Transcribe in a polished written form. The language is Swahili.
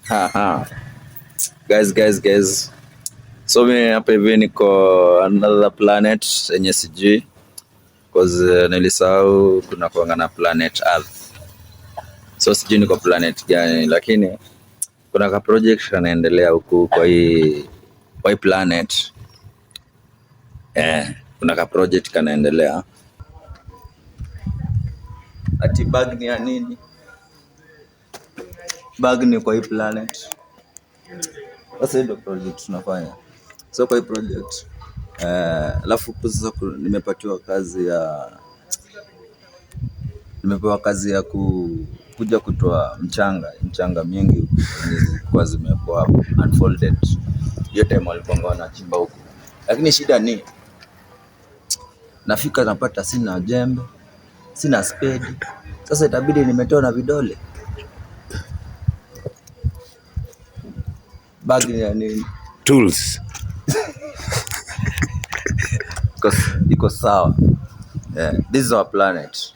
Aha. Guys. So mimi hapa hivi niko another planet yenye sijui cause nilisahau kuna kuanga na planet Earth. So sijui niko planet gani, lakini kuna ka project kanaendelea huku kwa hii planet. Kuna ka project kanaendelea. Ati bag ni ya nini? Bag ni kwa hii planet. Sasa ndio project tunafanya. So kwa hii project alafu sasa nimepewa kazi ya kuja kutoa mchanga mingi kwa zimekuwa unfolded. Hiyo time walipanga wanachimba huko, lakini shida ni nafika napata sina jembe, sina spade. Sasa itabidi nimetoa na vidole. Bag ni ya nini? Tools. Iko sawa. This is our planet.